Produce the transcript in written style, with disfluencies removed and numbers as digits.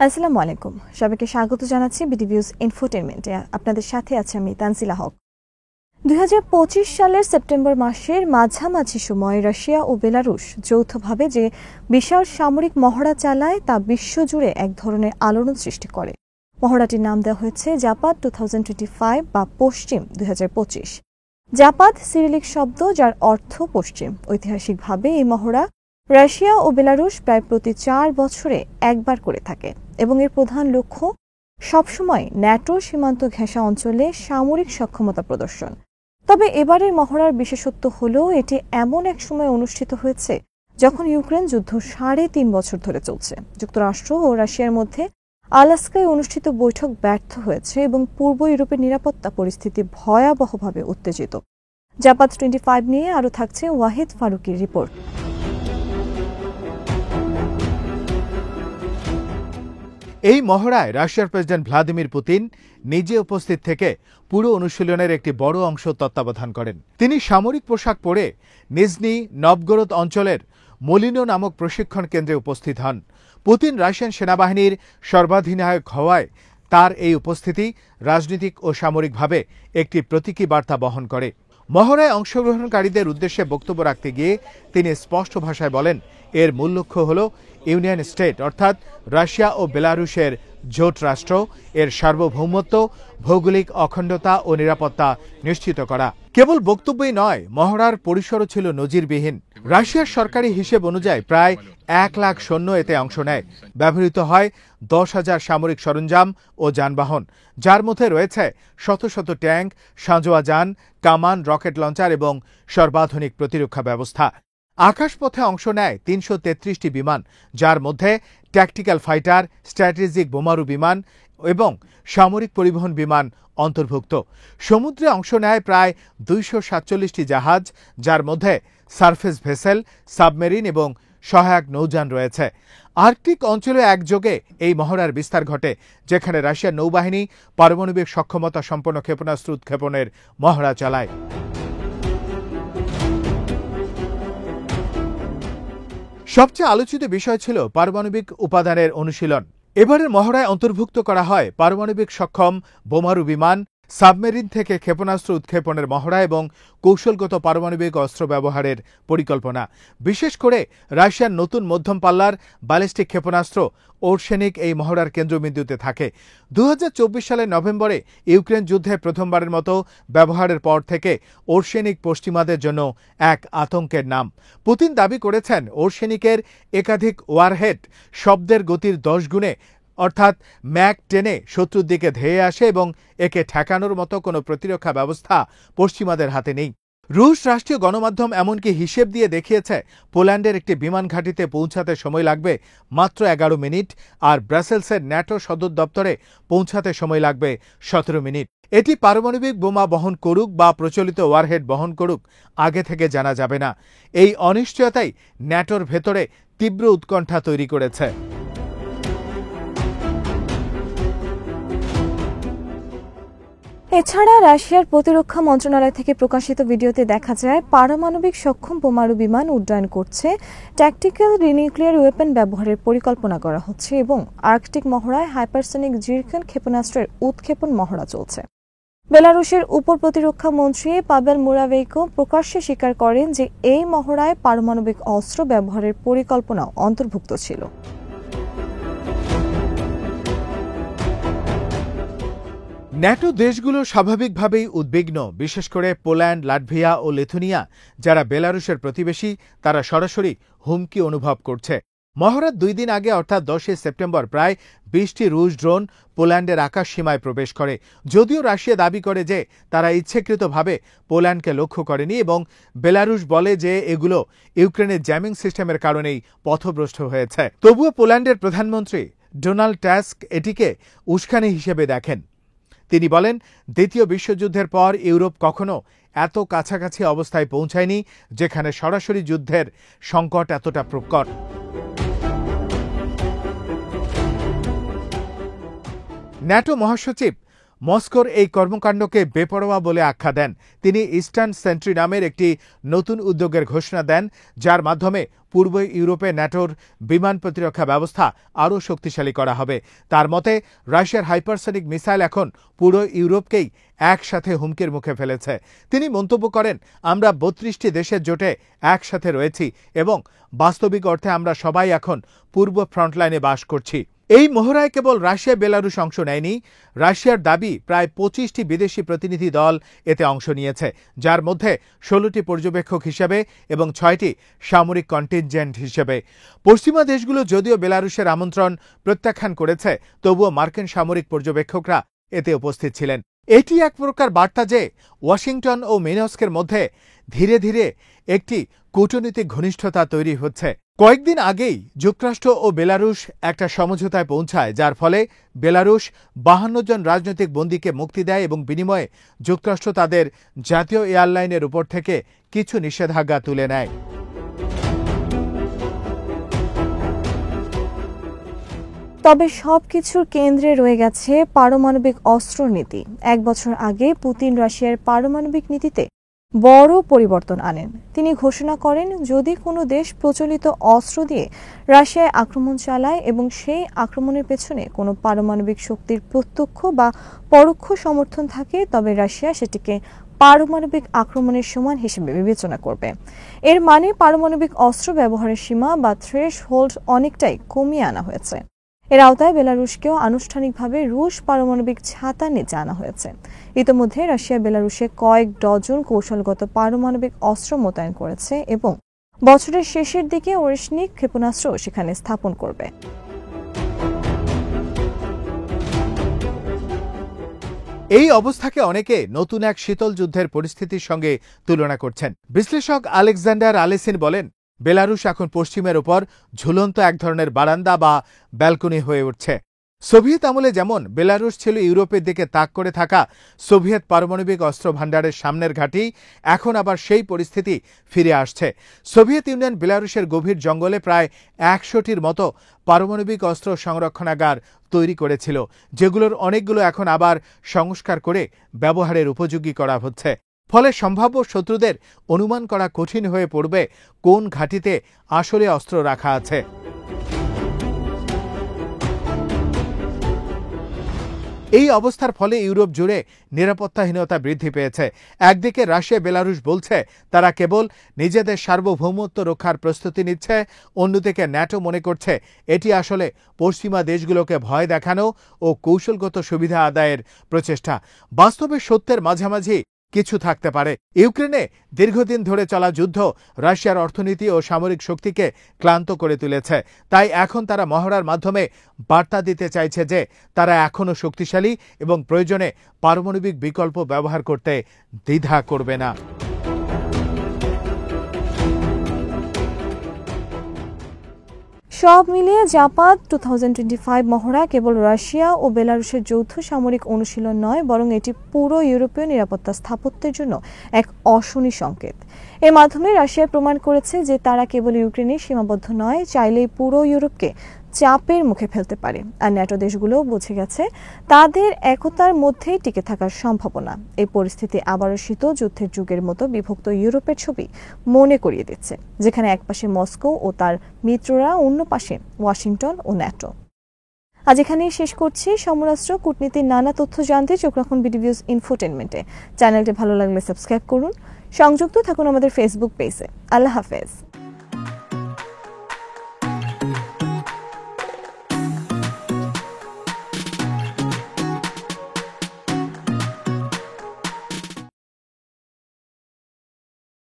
আসসালামু আলাইকুম, সবাইকে স্বাগত জানাচ্ছি বিডিভিউজ ইনফোটেইনমেন্টে। আপনাদের সাথে আছে আমি তানজিলা হক। 2025 সালের সেপ্টেম্বর মাসের মাঝামাঝি সময় রাশিয়া ও বেলারুশ যৌথভাবে যে বিশাল সামরিক মহড়া চালায় তা বিশ্বজুড়ে এক ধরনের আলোড়ন সৃষ্টি করে। মহড়াটির নাম দেওয়া হয়েছে জাপাদ 2025 বা পশ্চিম 2025। জাপাদ সিরিলিক শব্দ, যার অর্থ পশ্চিম। ঐতিহাসিকভাবে এই মহড়া রাশিয়া ও বেলারুশ প্রায় প্রতি 4 বছরে একবার করে থাকে এবং এর প্রধান লক্ষ্য সবসময় ন্যাটোর সীমান্ত ঘেঁষা অঞ্চলে সামরিক সক্ষমতা প্রদর্শন। তবে এবারের মহড়ার বিশেষত্ব হল এটি এমন এক সময় অনুষ্ঠিত হয়েছে যখন ইউক্রেন যুদ্ধ 3.5 বছর ধরে চলছে। যুক্তরাষ্ট্র ও রাশিয়ার মধ্যে আলাস্কায় অনুষ্ঠিত বৈঠক ব্যর্থ হয়েছে এবং পূর্ব ইউরোপের নিরাপত্তা পরিস্থিতি ভয়াবহভাবে উত্তেজিত। জাপাদ 25 নিয়ে আরও থাকছে ওয়াহিদ ফারুকির রিপোর্ট। এই মহড়ায় রাশিয়ার প্রেসিডেন্ট ভ্লাদিমির পুতিন নিজে উপস্থিত থেকে পুরো অনুশীলনের একটি বড় অংশ তত্ত্বাবধান করেন। তিনি সামরিক পোশাক পরে নিজনি নভগোরদ অঞ্চলের মলিনো নামক প্রশিক্ষণ কেন্দ্রে উপস্থিত হন। পুতিন রাশিয়ান সেনাবাহিনীর সর্বাধিনায়ক হওয়ায় তার এই উপস্থিতি রাজনৈতিক ও সামরিকভাবে একটি প্রতীকী বার্তা বহন করে। মহড়ায় অংশগ্রহণকারীদের উদ্দেশ্যে বক্তব্য রাখতে গিয়ে তিনি স্পষ্ট ভাষায় বলেন, এর মূল লক্ষ্য হল ইউনিয়ন স্টেট অর্থাৎ রাশিয়া ও বেলারুশের জোট রাষ্ট্র, এর সার্বভৌমত্ব, ভৌগোলিক অখণ্ডতা ও নিরাপত্তা নিশ্চিত করা। কেবল বক্তব্যই নয়, মহড়ার পরিসরও ছিল নজিরবিহীন। রাশিয়ার সরকারি হিসেব অনুযায়ী প্রায় 1 লাখ সৈন্য এতে অংশ নেয়। ব্যবহৃত হয় 10,000 সামরিক সরঞ্জাম ও যানবাহন, যার মধ্যে রয়েছে শত শত ট্যাঙ্ক, সাঁজোয়া যান, কামান, রকেট লঞ্চার এবং সর্বাধুনিক প্রতিরক্ষা ব্যবস্থা। আকাশপথে অংশ নেয় 333টি বিমান, যার মধ্যে ট্যাকটিক্যাল ফাইটার, স্ট্র্যাটেজিক বোমারু বিমান এবং সামরিক পরিবহন বিমান অন্তর্ভুক্ত। সমুদ্রে অংশ নেয় প্রায় 247টি জাহাজ, যার মধ্যে সারফেস ভেসেল, সাবমেরিন এবং সহায়ক নৌযান রয়েছে। আর্কটিক অঞ্চলে একযোগে এই মহড়ার বিস্তার ঘটে, যেখানে রাশিয়ার নৌবাহিনী পারমাণবিক সক্ষমতা সম্পন্ন ক্ষেপণাস্ত্র উৎক্ষেপণের মহড়া চালায়। সবচেয়ে আলোচিত বিষয় ছিল পারমাণবিক উপাদানের অনুশীলন। এবারের মহড়ায় অন্তর্ভুক্ত করা হয় পারমাণবিক সক্ষম বোমারু বিমান, সাবমেরিন থেকে ক্ষেপণাস্ত্র উৎক্ষেপণের মহড়া এবং কৌশলগত পারমাণবিক অস্ত্র ব্যবহারের পরিকল্পনা। বিশেষ করে রাশিয়ার নতুন মধ্যম পাল্লার ব্যালিস্টিক ক্ষেপণাস্ত্র ওরশেনিক এই মহড়ার কেন্দ্রবিন্দুতে থাকে। 2024 সালের নভেম্বরে ইউক্রেন যুদ্ধে প্রথমবারের মতো ব্যবহারের পর থেকে ওরশেনিক পশ্চিমাদের জন্য এক আতঙ্কের নাম। পুতিন দাবি করেছেন, ওরশেনিকের একাধিক ওয়ারহেড শব্দের গতির 10 গুণে অর্থাৎ ম্যাক 10-এ শত্রুর দিকে ধেয়ে আসে এবং একে ঠেকানোর মতো কোনো প্রতিরক্ষা ব্যবস্থা পশ্চিমাদের হাতে নেই। রুশ রাষ্ট্রীয় গণমাধ্যম এমনকি হিসেব দিয়ে দেখিয়েছে, পোল্যান্ডের একটি বিমান ঘাঁটিতে পৌঁছাতে সময় লাগবে মাত্র 11 মিনিট, আর ব্রাসেলসের ন্যাটো সদর দপ্তরে পৌঁছাতে সময় লাগবে 17 মিনিট। এটি পারমাণবিক বোমা বহন করুক বা প্রচলিত ওয়ারহেড বহন করুক, আগে থেকে জানা যাবে না। এই অনিশ্চয়তাই ন্যাটোর ভেতরে তীব্র উৎকণ্ঠা তৈরি করেছে। এছাড়া রাশিয়ার প্রতিরক্ষা মন্ত্রণালয় থেকে প্রকাশিত ভিডিওতে দেখা যায় পারমাণবিক সক্ষম বোমারু বিমান উড্ডয়ন করছে, ট্যাকটিক্যাল নিউক্লিয়ার ওয়েপন ব্যবহারের পরিকল্পনা করা হচ্ছে এবং আর্কটিক মহড়ায় হাইপারসনিক জিরকন ক্ষেপণাস্ত্রের উৎক্ষেপণ মহড়া চলছে। বেলারুশের উপ প্রতিরক্ষা মন্ত্রী পাবেল মুরাভেইকো প্রকাশ্যে স্বীকার করেন যে এই মহড়ায় পারমাণবিক অস্ত্র ব্যবহারের পরিকল্পনা অন্তর্ভুক্ত ছিল। ন্যাটো দেশগুলো স্বাভাবিকভাবেই উদ্বিগ্ন, বিশেষ করে পোল্যান্ড, লাটভিয়া ও লিথুনিয়া, যারা বেলারুশের প্রতিবেশী, তারা সরাসরি হুমকি অনুভব করছে। মহড়ার 2 দিন আগে অর্থাৎ 10 সেপ্টেম্বর প্রায় 20টি রুশ ড্রোন পোল্যান্ডের আকাশ সীমায় প্রবেশ করে। যদিও রাশিয়া দাবি করে যে তারা ইচ্ছাকৃতভাবে পোল্যান্ডকে লক্ষ্য করেনি এবং বেলারুশ বলে যে এগুলো ইউক্রেনের জ্যামিং সিস্টেমের কারণেই পথভ্রষ্ট হয়েছে। তবুও পোল্যান্ডের প্রধানমন্ত্রী ডোনাল্ড টাস্ক এটিকে উস্কানি হিসেবে দেখেন। তিনি বলেন, দ্বিতীয় বিশ্বযুদ্ধের পর ইউরোপ কখনো এত কাছাকাছি অবস্থায় পৌঁছায়নি যেখানে সরাসরি যুদ্ধের সংকট এতটা প্রকট। ন্যাটো মহাসচিব মস্কোর এই কর্মকাণ্ডকে বেপরোয়া বলে আখ্যা দেন। তিনি ইস্টার্ন সেন্ট্রি নামের একটি নতুন উদ্যোগের ঘোষণা দেন, যার মাধ্যমে পূর্ব ইউরোপে ন্যাটোর বিমান প্রতিরক্ষা ব্যবস্থা আরও শক্তিশালী করা হবে। তার মতে, রাশিয়ার হাইপারসনিক মিসাইল এখন পুরো ইউরোপকেই একসাথে হুমকির মুখে ফেলেছে। তিনি মন্তব্য করেন, আমরা ৩২টি দেশের জোটে একসাথে রয়েছি এবং বাস্তবিক অর্থে আমরা সবাই এখন পূর্ব ফ্রন্টলাইনে বাস করছি। এই মহড়ায় কেবল রাশিয়া বেলারুশ অংশ নেয়নি। রাশিয়ার দাবি প্রায় ২৫টি বিদেশি প্রতিনিধি দল এতে অংশ নিয়েছে, যার মধ্যে ১৬টি পর্যবেক্ষক হিসেবে এবং ৬টি সামরিক কন্টিনজেন্ট হিসেবে। পশ্চিমা দেশগুলো যদিও বেলারুশের আমন্ত্রণ প্রত্যাখ্যান করেছে, তবুও মার্কিন সামরিক পর্যবেক্ষকরা এতে উপস্থিত ছিলেন। এটি এক প্রকার বার্তা যে ওয়াশিংটন ও মিনস্কের মধ্যে ধীরে ধীরে একটি কূটনৈতিক ঘনিষ্ঠতা তৈরি হচ্ছে। কয়েকদিন আগেই যুক্তরাষ্ট্র ও বেলারুশ একটা সমঝোতায় পৌঁছায়, যার ফলে বেলারুশ ৫২ জন রাজনৈতিক বন্দীকে মুক্তি দেয় এবং বিনিময়ে যুক্তরাষ্ট্র তাদের জাতীয় এয়ারলাইনের উপর থেকে কিছু নিষেধাজ্ঞা তুলে নেয়। তবে সবকিছুর কেন্দ্রে রয়ে গেছে পারমাণবিক অস্ত্র নীতি। ১ বছর আগে পুতিন রাশিয়ার পারমাণবিক নীতিতে বড় পরিবর্তন আনেন। তিনি ঘোষণা করেন, যদি কোনো দেশ প্রচলিত অস্ত্র দিয়ে রাশিয়ায় আক্রমণ চালায় এবং সেই আক্রমণের পেছনে কোনো পারমাণবিক শক্তির প্রত্যক্ষ বা পরোক্ষ সমর্থন থাকে, তবে রাশিয়া সেটিকে পারমাণবিক আক্রমণের সমান হিসেবে বিবেচনা করবে। এর মানে পারমাণবিক অস্ত্র ব্যবহারের সীমা বা থ্রেশ হোল্ড অনেকটাই কমিয়ে আনা হয়েছে। এর আওতায় বেলারুশকেও আনুষ্ঠানিকভাবে রুশ পারমাণবিক ছাতার নিচে আনা হয়েছে। ইতিমধ্যে রাশিয়া বেলারুশে কয়েক ডজন কৌশলগত পারমাণবিক অস্ত্র মোতায়েন করেছে এবং বছরের শেষের দিকে ওরেশনিক ক্ষেপণাস্ত্র সেখানে স্থাপন করবে। এই অবস্থাকে অনেকে নতুন এক শীতল যুদ্ধের পরিস্থিতির সঙ্গে তুলনা করছেন। বিশ্লেষক আলেকজান্ডার আলেসিন বলেন, বেলারুশ এখন পশ্চিমের উপর ঝুলন্ত এক ধরনের বারান্দা বা ব্যালকনি হয়ে উঠছে। সোভিয়েত আমলে যেমন বেলারুশ ছিল ইউরোপের দিকে তাক করে থাকা সোভিয়েত পারমাণবিক অস্ত্র ভাণ্ডারের সামনের ঘাঁটি, এখন আবার সেই পরিস্থিতি ফিরে আসছে। সোভিয়েত ইউনিয়ন বেলারুশের গভীর জঙ্গলে প্রায় ১০০টির মতো পারমাণবিক অস্ত্র সংরক্ষণাগার তৈরি করেছিল, যেগুলোর অনেকগুলো এখন আবার সংস্কার করে ব্যবহারের উপযোগী করা হচ্ছে। ফলে সম্ভাব্য শত্রুদের অনুমান করা কঠিন হয়ে পড়বে কোন ঘাঁটিতে আসলে অস্ত্র রাখা আছে। এই অবস্থার ফলে ইউরোপ জুড়ে নিরাপত্তাহীনতা বৃদ্ধি পেয়েছে। একদিকে রাশিয়া বেলারুশ বলছে তারা কেবল নিজেদের সার্বভৌমত্ব রক্ষার প্রস্তুতি নিচ্ছে, অন্যদিকে ন্যাটো মনে করছে এটি আসলে পশ্চিমা দেশগুলোকে ভয় দেখানো ও কৌশলগত সুবিধা আদায়ের প্রচেষ্টা। বাস্তবে সত্যের মাঝামাঝি কিছু থাকতে পারে। ইউক্রেনে দীর্ঘদিন ধরে চলা যুদ্ধ রাশিয়ার অর্থনীতি ও সামরিক শক্তিকে ক্লান্ত করে তুলেছে। তাই এখন তারা মহড়ার মাধ্যমে বার্তা দিতে চাইছে যে তারা এখনও শক্তিশালী এবং প্রয়োজনে পারমাণবিক বিকল্প ব্যবহার করতে দ্বিধা করবে না। সব মিলিয়ে জাপাত 2025 মহড়া কেবল রাশিয়া ও বেলারুশের যৌথ সামরিক অনুশীলন নয়, বরং এটি পুরো ইউরোপীয় নিরাপত্তা স্থাপত্যের জন্য এক অশনি সংকেত। এর মাধ্যমে রাশিয়া প্রমাণ করেছে যে তারা কেবল ইউক্রেনে সীমাবদ্ধ নয়, চাইলেই পুরো ইউরোপকে চাপের মুখে ফেলতে পারে। আর ন্যাটো দেশগুলোও বুঝে গেছে তাদের একতার মধ্যেই টিকে থাকার সম্ভাবনা। এই পরিস্থিতি আবারও শীতল যুদ্ধের যুগের মতো বিভক্ত ইউরোপের ছবি মনে করিয়ে দিচ্ছে, যেখানে একপাশে মস্কো ও তার মিত্ররা, অন্য পাশে ওয়াশিংটন ও ন্যাটো। আজ এখানেই শেষ করছি। সমরাস্ত্র কূটনীতির নানা তথ্য জানতে চোখ রাখুন বিডিভিউজ ইনফোটেনমেন্টে। চ্যানেলটি ভালো লাগলে সাবস্ক্রাইব করুন। সংযুক্ত থাকুন আমাদের ফেসবুক পেজে। আল্লাহ হাফেজ।